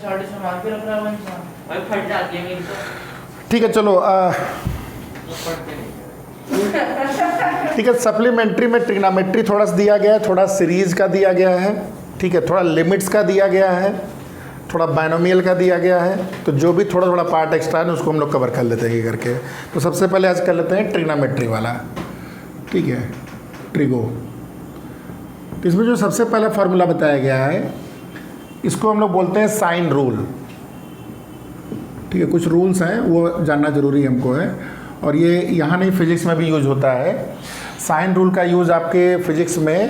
साढ़े सामान पे रख रहा है इंसान भाई, फट जाती है मेरी तो। ठीक है चलो पढ़ते नहीं। ठीक है, सप्लीमेंट्री में ट्रिग्नोमेट्री थोड़ा सा दिया गया है, थोड़ा सीरीज का दिया गया है, ठीक है, थोड़ा लिमिट्स का दिया गया है, थोड़ा बाइनोमियल का दिया गया है। तो जो भी थोड़ा थोड़ा पार्ट एक्स्ट्रा है उसको हम लोग कवर कर लेते हैं ये करके। तो सबसे पहले आज कर लेते हैं ट्रिग्नोमेट्री वाला, ठीक है, ट्रिगो। तो इसमें जो सबसे पहला फार्मूला बताया गया है इसको हम लोग बोलते हैं साइन रूल, ठीक है। कुछ रूल्स हैं वो जानना जरूरी हमको है, और ये यहाँ नहीं फिजिक्स में भी यूज होता है। साइन रूल का यूज़ आपके फिजिक्स में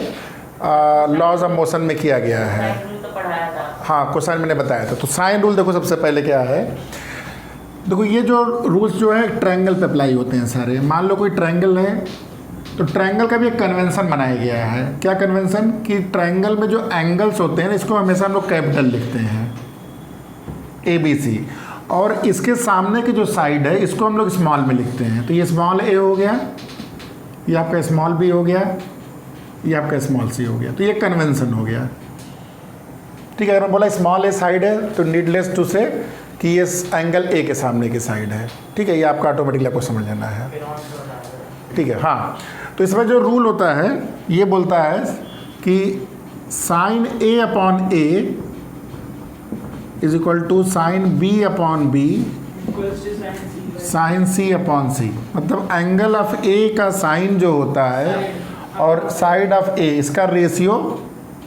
लॉज ऑफ मोशन में किया गया है। तो पढ़ाया था। हाँ, कोसाइन मैंने बताया था। तो साइन रूल देखो सबसे पहले क्या है, देखो ये जो रूल्स जो है ट्रायंगल पे अप्लाई होते हैं सारे। मान लो कोई ट्रायंगल है तो ट्रायंगल का भी एक कन्वेंशन बनाया गया है। क्या कन्वेंशन? कि ट्रायंगल में जो एंगल्स होते हैं इसको हमेशा हम लोग कैपिटल लिखते हैं, ABC, और इसके सामने की जो साइड है इसको हम लोग स्मॉल में लिखते हैं। तो ये स्मॉल a हो गया, ये आपका स्मॉल b हो गया, ये आपका स्मॉल c हो गया। तो ये कन्वेंशन हो गया, ठीक है। अगर मैं बोला स्मॉल a साइड है तो नीडलेस टू से कि ये एंगल a के सामने की साइड है, ठीक है। ये आपका ऑटोमेटिकली आपको समझ लेना है, ठीक है। हाँ, तो इसमें जो रूल होता है ये बोलता है कि sine a upon a is equal to sine b upon b sine c upon c। मतलब एंगल ऑफ a का साइन जो होता है और साइड ऑफ a इसका रेशियो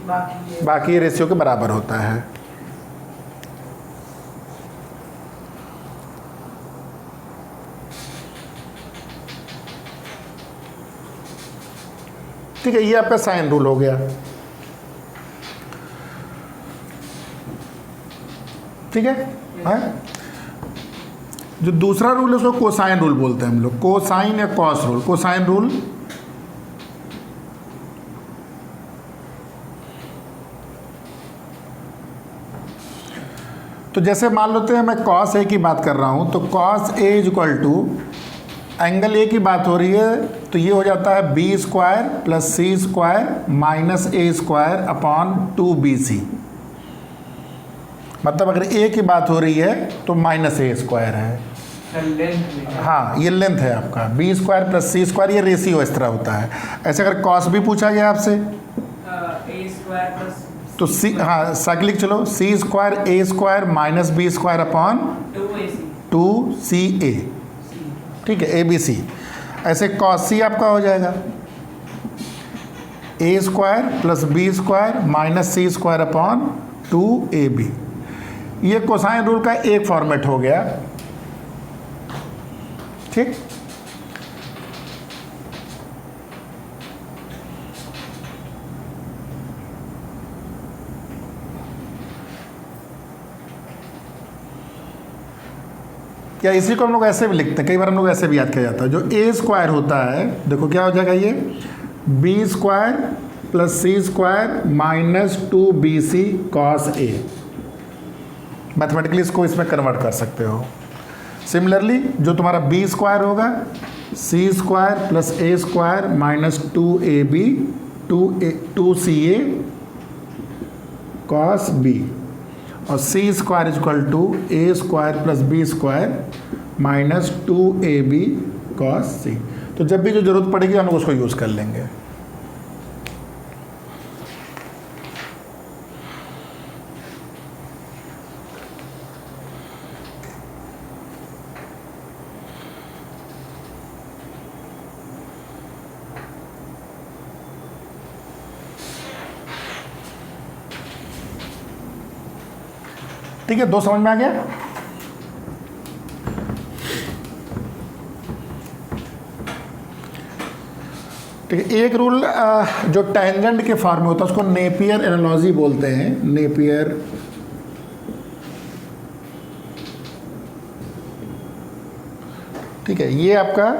बाकी रेशियो के बराबर होता है। ठीक है, ये आपका साइन रूल हो गया, ठीक है। हाँ? जो दूसरा रूल है उसको कोसाइन रूल बोलते हैं हम लोग, कोसाइन या कॉस रूल। कोसाइन रूल तो जैसे मान लेते हैं मैं कॉस ए की बात कर रहा हूं, तो cos A is equal to angle A की बात हो रही है तो ये हो जाता है B square plus C square minus A square upon 2bc। मतलब अगर ए की बात हो रही है तो माइनस ए स्क्वायर है, हाँ ये लेंथ है आपका। B square plus C square ये रेशियो इस तरह होता है। ऐसे अगर कॉस भी पूछा गया आपसे तो सी, हाँ साइक्लिक चलो, C square A square minus B square upon 2ca, ठीक है, ABC। ऐसे कॉस सी आपका हो जाएगा A square plus B square minus C square upon 2ab। ये कोसाइन रूल का एक फॉर्मेट हो गया, ठीक। या इसी को हम लोग ऐसे भी लिखते हैं, कई बार हम लोग ऐसे भी याद किया जाता है। जो ए स्क्वायर होता है देखो क्या हो जाएगा, ये B square plus C square minus 2bc cos A. Mathematically इसको इसमें कन्वर्ट कर सकते हो। सिमिलरली जो तुम्हारा बी स्क्वायर होगा C square plus A square minus 2ab 2ca cos B, और C square is equal to A square plus B square minus 2ab cos C. तो जब भी जो जरूरत पड़ेगी हम लोग उसको यूज़ कर लेंगे। ठीक है, दो समझ में आ गया। ठीक है, एक रूल जो टेंजेंट के फॉर्म में होता है उसको नेपियर एनालॉजी बोलते हैं, नेपियर ठीक है। ये आपका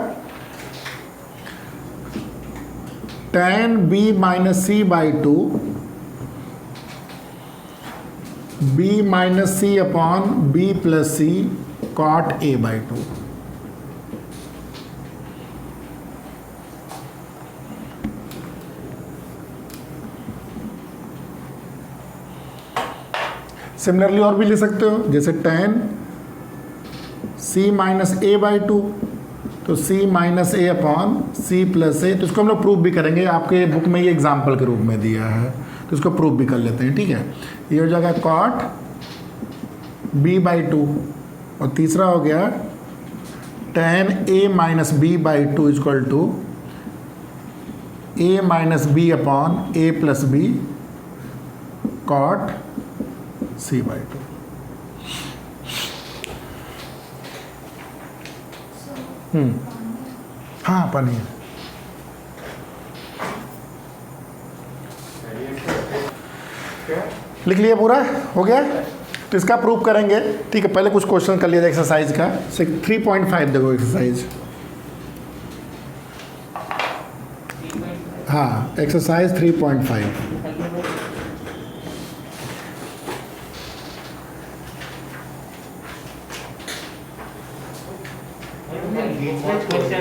tan b minus C by 2 b minus C upon b plus C cot a by 2। Similarly और भी ले सकते हो, जैसे tan c minus A by two, तो c minus A upon C plus A, तो इसको हम लोग प्रूव भी करेंगे, आपके बुक में ये एग्जाम्पल के रूप में दिया है, तो इसको प्रूव भी कर लेते हैं, ठीक है। ये हो जाएगा cot b बाई टू, और तीसरा हो गया tan a minus B by two is equal to a minus B upon a plus B cot c by two. हाँ पानी है। लिख लिया पूरा हो गया, तो इसका प्रूव करेंगे, ठीक है। पहले कुछ क्वेश्चन कर लिया जाए एक्सरसाइज का। 3.5 देखो एक्सरसाइज, हाँ एक्सरसाइज 3.5।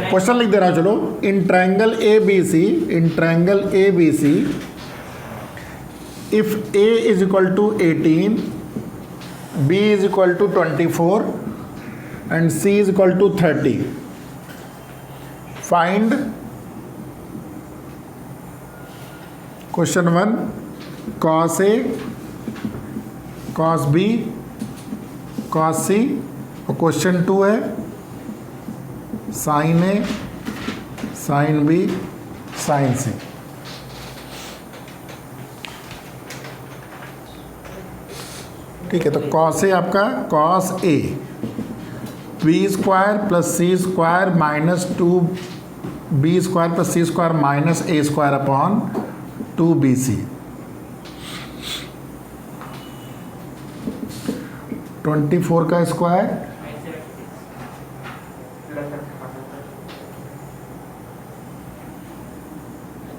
क्वेश्चन लिख दे रहा हूँ, चलो। In triangle A B C if A is equal to 18, b is equal to 24 and c is equal to 30. Find question 1 cos A, cos B, cos C, और question 2 है sin A, sin B, sin C। ठीक है, तो cos A आपका cos A B square plus C square minus 2b square plus C square minus A square upon 2bc। 24 का square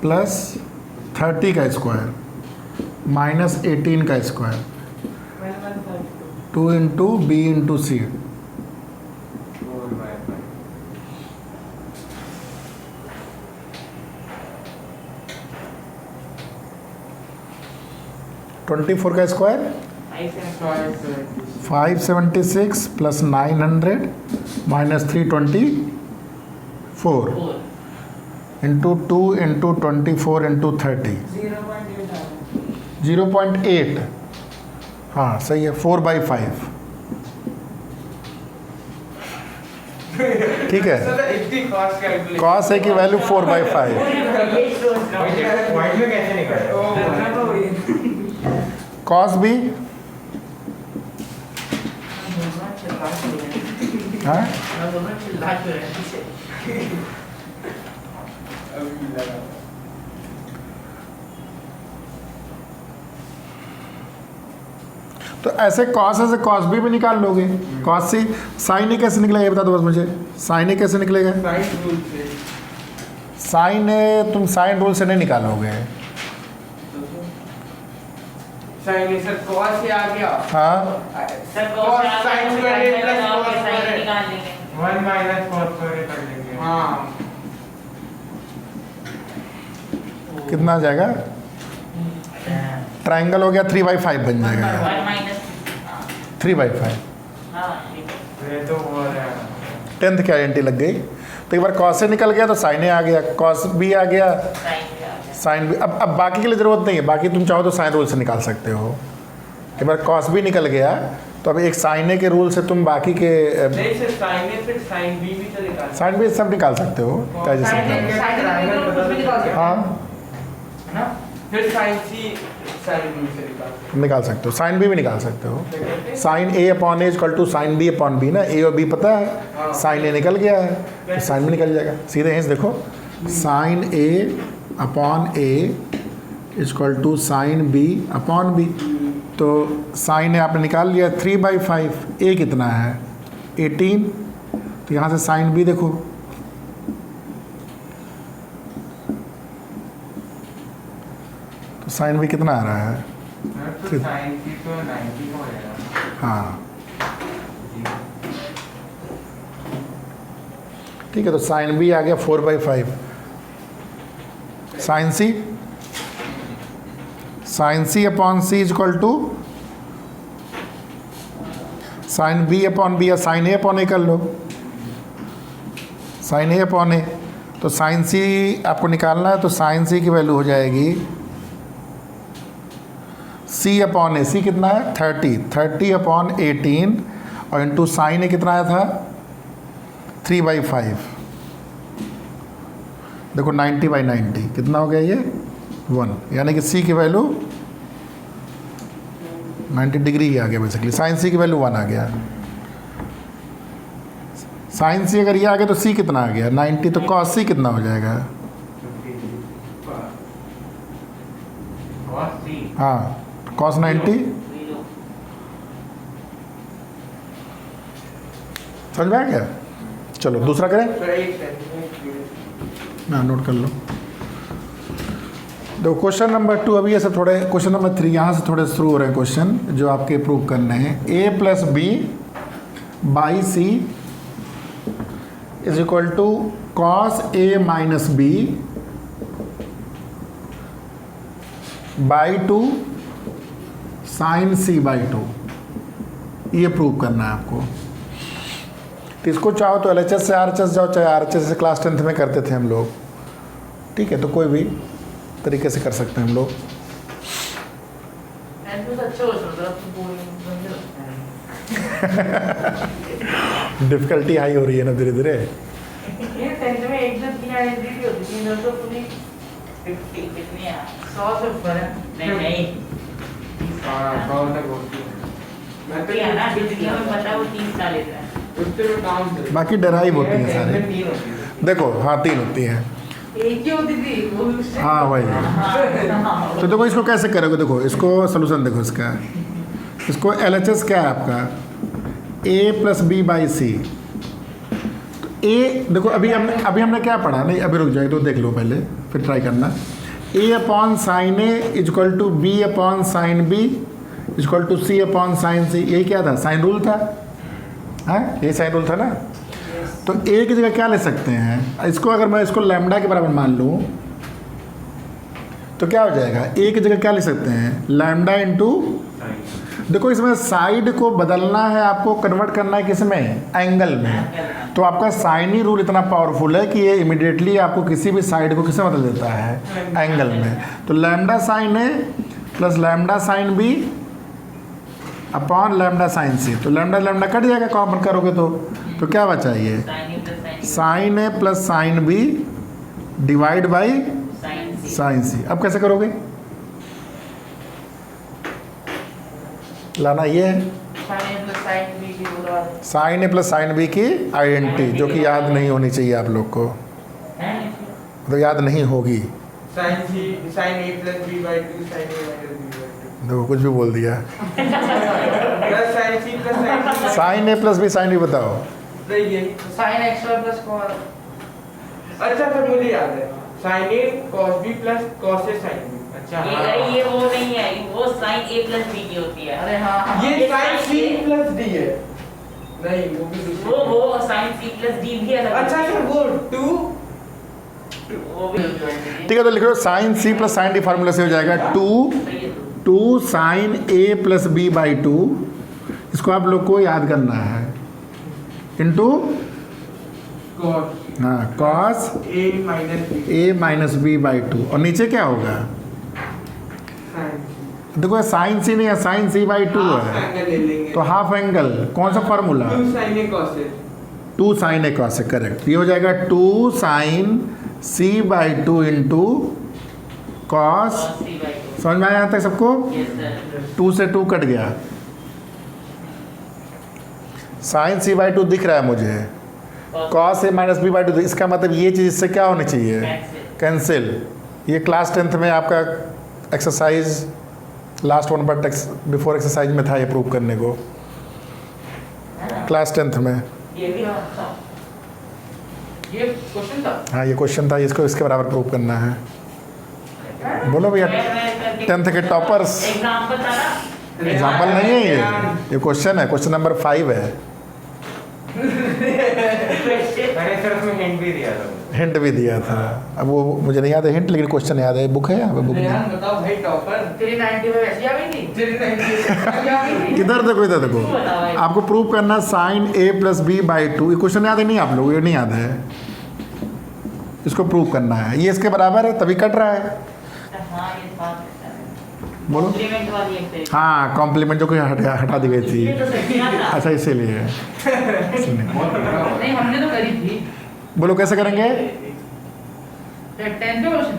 plus 30 का square minus 18 का square, 2 into B into सी। Twenty four का square 576 plus 900 minus 324 into 2 into 24 into 30 0.8। हाँ सही है, 4/5। ठीक है, cos ए की वैल्यू 4/5। cos बी हाँ तो ऐसे cos ए से cos बी भी निकाल लोगे। cos सी sin ए कैसे निकलेगा ये बता दो बस मुझे, sin ए कैसे निकलेगा? sin ए तुम साइन रूल से नहीं निकालोगे। sin ए सर cos ए आ गया, हाँ सर cos sin स्क्वायर ए प्लस cos स्क्वायर निकाल लेंगे, 1 माइनस cos स्क्वायर कर लेंगे। हाँ कितना आ जाएगा? ट्रायंगल हो गया 3/5 बन जाएगा, 3/5। ये तो हो रहा है, 10th की आइडेंटिटी लग गई। तो एक बार cos से निकल गया तो sin ए आ गया, cos बी आ गया, sin बी। अब बाकी के लिए ज़रूरत नहीं है, बाकी तुम चाहो तो साइन रूल से निकाल सकते हो। एक बार cos बी निकल गया तो अब एक sin ए के रूल से तुम बाकी के नहीं सर sin ए फिर sin बी भी तो निकाल, sin बी सब निकाल सकते हो, चाहे जैसे निकालो। हाँ ना, फिर sin सी sin बी से निकाल सकते हो, sin बी भी निकाल सकते हो। sin A upon A equal to sin B upon B ना, ए और बी पता है, sin ए निकल गया है तो sin भी निकल जाएगा सीधे। यहीं से देखो sin A upon A equal to sin B upon B, तो sin ए आपने निकाल लिया 3/5। ए कितना है 18, तो यहाँ से sin बी देखो, तो sin बी कितना आ रहा है? तो sin की तो 90 हो जाएगा। हाँ ठीक है, तो sin बी आ गया 4/5। sin C upon C is equal to sine B upon B या साइन ए अपॉन ए कर लो, साइन ए अपॉन ए। तो साइन सी आपको निकालना है, तो साइन सी की वैल्यू हो जाएगी सी अपॉन ए। सी कितना है 30 अपॉन 18 और इंटू साइन ए कितना आया था 3/5। देखो 90/90 कितना हो गया ये 1, यानी कि सी की वैल्यू 90 डिग्री ही आ गया बेसिकली। साइन सी की वैल्यू 1 आ गया। साइन सी अगर ये आ गया तो सी कितना आ गया 90, तो कॉस सी कितना हो जाएगा? हाँ कॉस 90 समझ में आ गया। चलो दूसरा करें, ना नोट कर लो। देखो क्वेश्चन नंबर 2, अभी ये सब थोड़े क्वेश्चन नंबर 3 यहाँ से थोड़े शुरू हो रहे हैं क्वेश्चन जो आपके प्रूव करने हैं। a plus B by C is equal to cos A minus B by 2 sine C by 2, ये प्रूव करना है आपको। तो इसको चाहो तो LHS से RHS जाओ, चाहे RHS से क्लास 10th में करते थे हम लोग, ठीक है। तो कोई भी तरीके से कर सकते हैं हम लोग। डिफिकल्टी हाई हो रही है ना धीरे धीरे। बाकी डराइव होती है सारे। देखो हाँ 3 होती हैं, एक ही होती थी। हाँ वही। तो देखो इसको कैसे करोगे, देखो इसको सोल्यूशन देखो इसका। इसको LHS क्या है आपका a प्लस बी बाई सी। तो a देखो अभी हमने क्या पढ़ा, नहीं अभी रुक जाए तो देख लो पहले फिर ट्राई करना। a upon sine A is equal to B upon sine B is equal to C upon sine C. यही क्या था, साइन रूल था, हाँ यही साइन रूल था ना। तो a की जगह क्या ले सकते हैं, इसको अगर मैं इसको लैम्डा के बराबर मान लूँ तो क्या हो जाएगा, a की जगह क्या ले सकते हैं लैम्डा इंटू। देखो इसमें साइड को बदलना है, आपको कन्वर्ट करना है किसमें, एंगल में। तो आपका साइन ही रूल इतना पावरफुल है कि ये इमिडिएटली आपको किसी भी साइड को किसे बदल देता है, एंगल में। तो lambda sine A plus lambda sine B upon lambda sine C. तो लैम्डा लैम्डा कट जाएगा कॉमन करोगे तो क्या बचा ये sine A plus sine B divide by sine C. अब कैसे करोगे, लाना ये है sine A plus sine B की आइडेंटिटी, जो कि याद नहीं होनी चाहिए आप लोग को, तो याद नहीं होगी। देखो कुछ भी बोल दिया। Sign A plus B sine B बताओ। Sine x plus cos. अच्छा तो मुझे याद है sine A cos B plus cos A sine B. अच्छा ये वो नहीं है, वो साइन ए प्लस बी की होती है। अरे हाँ ये साइन सी प्लस डी है। नहीं वो भी वो साइन सी प्लस डी भी अलग। अच्छा सर वो 2 ठीक है। तो लिख लो sine C plus sine D formula से हो जाएगा 2 sine A plus B by 2। इसको आप लोग को याद करना है इंटू हाँ cos A minus B by 2। और नीचे क्या होगा, देखो साइन सी नहीं है, साइन सी बाई 2 है, तो हाफ एंगल कौन सा formula 2 sine A cos A, correct. ये हो जाएगा 2 sine C by 2 into cos. समझ में आया यहाँ तक सबको, 2 से 2 कट गया, साइन सी बाई 2 दिख रहा है मुझे, cos A minus B by 2। इसका मतलब ये चीज़ इससे क्या होनी चाहिए, कैंसिल। ये क्लास 10th में आपका एक्सरसाइज लास्ट 1 पर बिफोर एक्सरसाइज में था, ये प्रूव करने को क्लास 10th में। ये क्वेश्चन था। हाँ ये क्वेश्चन था, इसको इसके बराबर प्रूव करना है। बोलो भैया 10th के टॉपर्स। एग्जांपल था ना, एग्जाम्पल नहीं है ये क्वेश्चन है, क्वेश्चन नंबर 5 है। अरे सर उसमें हिंट भी दिया था। हिंट भी दिया था। अब वो मुझे नहीं याद है हिंट, लेकिन क्वेश्चन याद है। बुक है यहाँ पे, बुक रेहान बताओ भाई टॉपर। तेरी 90 में वैसी आ गई थी। तेरी 90 इधर देखो, इधर देखो, आपको प्रूव करना sine A plus B by two. ये क्वेश्चन याद है नहीं आप लोग? ये नहीं याद है, इसको प्रूव करना है। ये इसके बराबर है तभी कट रहा है। हाँ ये बात बोलो। कॉम्प्लीमेंट वाली एक हाँ, कॉम्प्लीमेंट जो कोई हटा दी गई थी। ये तो सही था। अच्छा, इसीलिए। नहीं हमने तो करी थी। बोलो कैसे करेंगे? 10th का क्वेश्चन।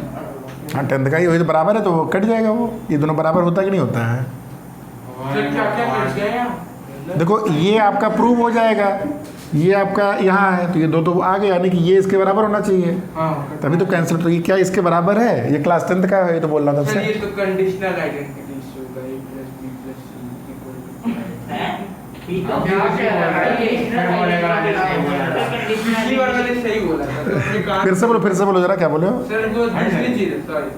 हाँ, 10th का ही वही तो बराबर है, तो वो कट जाएगा। वो ये दोनों बराबर होता है कि नहीं होता है? फिर क्या क्या कर गया यहाँ? देखो, ये आपका प्रूव हो जाएगा, ये आपका यहाँ है, तो ये दो तो आ गए, यानी कि ये इसके बराबर होना चाहिए, हाँ तभी तो कैंसिल। तो ये क्या इसके बराबर है? ये क्लास 10th का है, ये तो बोल रहा था सर आपसे। ये तो कंडीशनल आइडेंटिटी होगा a plus b plus c equal to हैं? ठीक अब है। यहाँ से आ रहा है, ये फिर बोलेगा पिछली बार मैंने सही बोला था तो अपने कान- फिर से बोलो जरा, क्या बोले हो? सर वो दूसरी चीज है सॉरी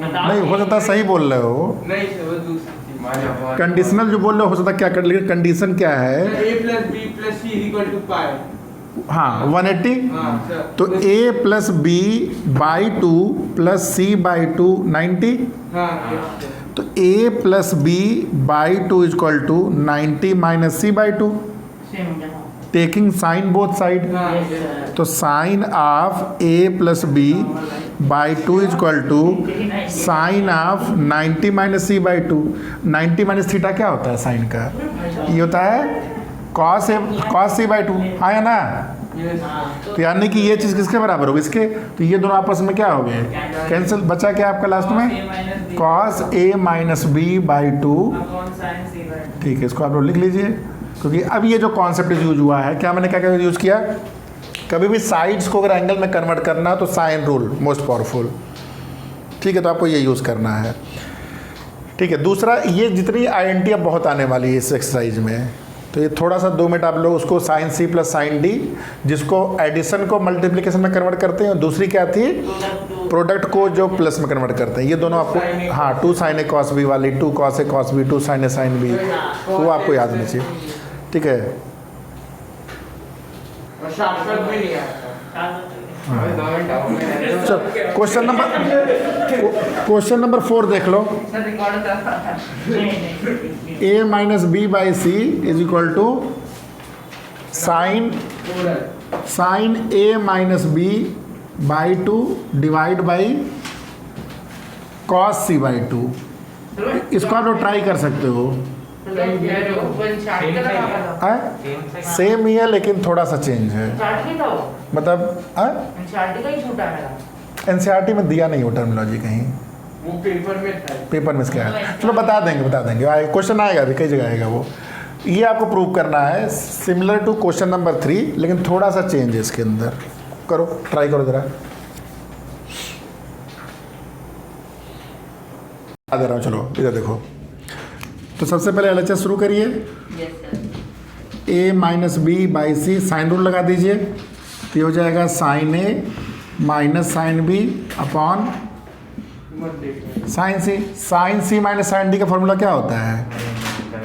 नहीं, हो सकता है सही बोल रहे हो। नहीं सर वो दूसरी चीज कंडीशनल जो बोल रहे हो सकता है क्या कर, लेकिन कंडीशन क्या है? a plus b plus c equal to pi हाँ, 180। हाँ सर तो a plus B by two plus C by two 90। हाँ yes, sir. तो a plus B by two is equal to 90 minus C by two, same जहाँ। Taking sine both side. हाँ Yes, yes. sir. तो sine of a plus B by two is equal to sine of 90 minus C by two. 90 minus theta क्या होता है sign का? ये होता है कॉस सी बाई टू। हाँ या ना? Yes. हाँ, तो यानी कि ये चीज़ किसके बराबर होगी? इसके। तो ये दोनों आपस में क्या हो गए? कैंसिल। बचा क्या आपका लास्ट में? Cos A minus B by two. ठीक है, इसको आप लोग लिख लीजिए, क्योंकि अब ये जो कॉन्सेप्ट यूज हुआ है, क्या मैंने क्या क्या यूज़ किया? कभी भी साइड्स को अगर एंगल में कन्वर्ट करना तो साइन रूल मोस्ट पावरफुल। ठीक है, तो आपको ये यूज़ करना है। ठीक है, दूसरा, ये जितनी आइडेंटिटी अब बहुत आने वाली है इस एक्सरसाइज में, तो ये थोड़ा सा 2 मिनट आप लोग उसको sine C plus sine D, जिसको एडिशन को मल्टीप्लिकेशन में कन्वर्ट करते हैं, और दूसरी क्या थी? प्रोडक्ट को जो प्लस में कन्वर्ट करते हैं। ये दोनों आपको, हाँ, 2 साइन ए कॉस बी वाली, 2 कॉस ए कॉस बी, 2 साइन ए साइन बी, तो वो आपको याद होनी चाहिए। ठीक है, और शॉर्टकट भी नहीं आता चल क्वेश्चन नंबर 4 देख लो। सर रिकॉर्ड था a minus B by C is equal to sine A minus B by two divide by cos C by two. इसको आप लोग ट्राई कर सकते हो। सेम ही है, लेकिन थोड़ा सा चेंज है, मतलब एनसीईआरटी में दिया नहीं हो टर्मिनोलॉजी कहीं, वो पेपर में था पेपर में क्या है। चलो बता देंगे क्वेश्चन आएगा अभी, कई जगह आएगा वो। ये आपको प्रूव करना है सिमिलर टू क्वेश्चन नंबर 3, लेकिन थोड़ा सा चेंज है इसके अंदर। करो, ट्राई करो जरा। आ दे रहा हूँ, चलो इधर देखो। तो सबसे पहले एलएचएस शुरू करिए। Yes, sir. a minus B by C, sine rule लगा दीजिए, तो ये हो जाएगा sine A minus sine B upon मत देखो sine C. Sine C minus sine D का फॉर्मूला क्या होता है?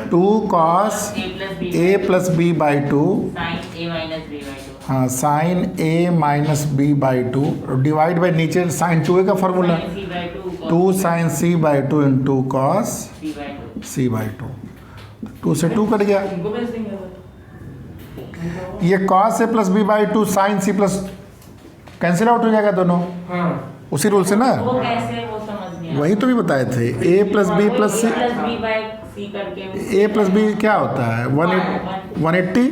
2 cos A plus B by two, Sin A minus B by 2. हाँ, sine A minus B by two, divide by नीचे sine 2a का formula, Sin C by 2. 2 sine C by two into cos C by 2. C by two. 2 से 2 cut गया। इनको बेच देंगे वो। ये cos A plus B by two sine C plus cancel out हो जाएगा दोनों, हाँ उसी रूल से ना। वो कैसे, वो समझ नहीं वही तो भी बताए थे, a plus B plus C. Plus B by C करके a प्लस बी क्या होता है? 180।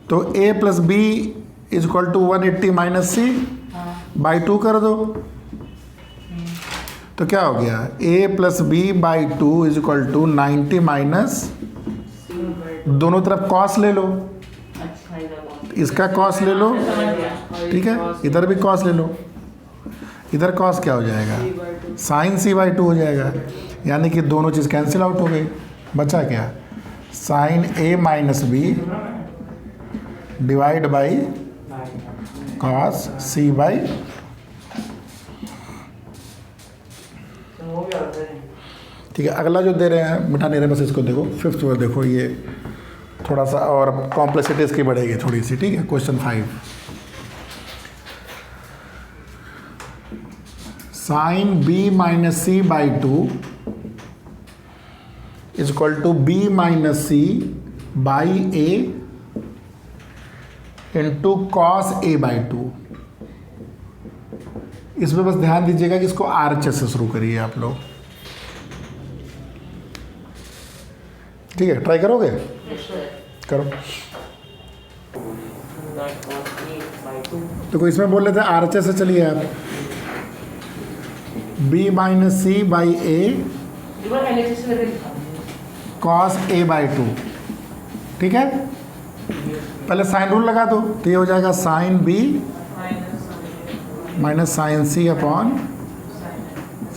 तो a plus B is equal to 180 minus C by 2 कर दो, तो क्या हो गया? a plus B by 2 is equal to 90 minus, दोनों तरफ कॉस ले लो, अच्छा इधर कौन इसका कॉस ले लो, समझ गया। ठीक है, इधर भी कॉस ले लो, इधर कॉस क्या हो जाएगा? साइन सी बाई 2 हो जाएगा, यानी कि दोनों चीज़ कैंसिल आउट हो गई। बचा क्या? Sine A minus B divide by cos C by. ठीक है, अगला जो दे रहे हैं मिटा नहीं रहे, बस इसको देखो। 5th वर्ड देखो, ये थोड़ा सा और कॉम्प्लेक्सिटी इसकी बढ़ेगी थोड़ी सी, ठीक है। Question 5, sine B minus C by 2 is equal to B minus C by A into cos A by 2। इसमें बस ध्यान दीजिएगा कि इसको RHS से शुरू करिए आप लोग, ठीक है। ट्राई करोगे? करो। तो कोई इसमें बोल रहे थे RHS से, चलिए आप b minus C by A cos A by 2, ठीक है। पहले साइन रूल लगा दो, तो ये हो जाएगा sine B minus sine C upon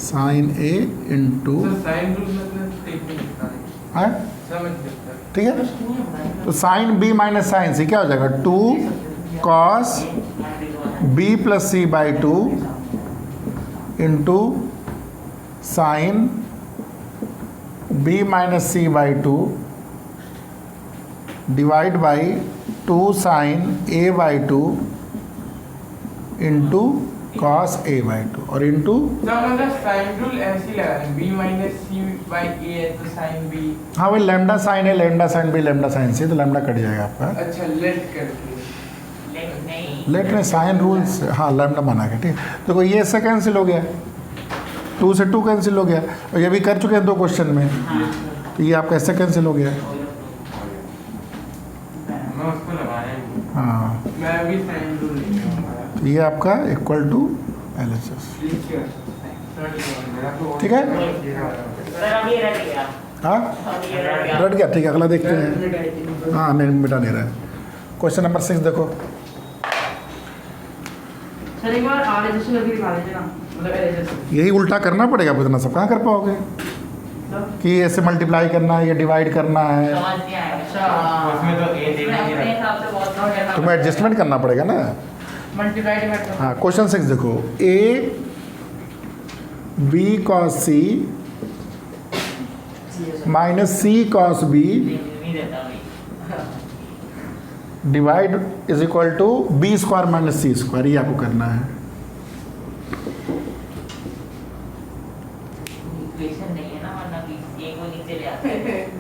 sine A into, sine rule मतलब है, समझ सकता है। ठीक है। तो sine B minus sine C क्या हो जाएगा, 2 cos B plus C by 2 into sine B minus C by 2 divide by 2 sine A by 2 into cos A by 2 और इंटू, मतलब साइन रूल ऐसे लगा है, b minus C by A है तो साइन b। हाँ भाई लैम्डा साइन है, lambda sine B, lambda sine C, तो लैम्डा कट जाएगा आपका। अच्छा लेट करके, लेट में साइन रूल्स, हाँ लैम्डा बना के, ठीक है। तो ये इससे कैंसिल हो गया, 2 से 2 कैंसिल हो गया, और ये भी कर चुके हैं 2 क्वेश्चन में, तो ये आपका इससे कैंसिल हो गया। मैं उसको लगा रहा हूँ। हाँ, मैं अभी साइन रूल लेके आऊँगा। तो ये आपका इक्वल टू LHS, ठीक है। सर अभी रट गया, हाँ अभी रट गया। रट गया, ठीक है। अगला देखते हैं। हाँ नहीं मिटा नहीं रहा है। क्वेश्चन नंबर 6 देखो। सर एक बार RHS लगी दिखा दीजिए ना, मतलब LHS। यही उल्टा करना पड़ेगा, इतना सब कहाँ कर पाओगे कि ऐसे मल्टीप्लाई करना है या डिवाइड करना है, समझ नहीं आया। अच्छा उसमें तो a मैं अपने हिसाब से बहुत तुम्हें एडजस्टमेंट करना पड़ेगा ना। मल्टीप्लाई डिवाइड कर। हाँ क्वेश्चन 6 देखो, A B cos C minus C cos B नहीं देता भाई। Divide is equal to B square minus C square, ये आपको करना है। इक्वेशन नहीं है ना, वरना एक को नीचे ले आते हैं।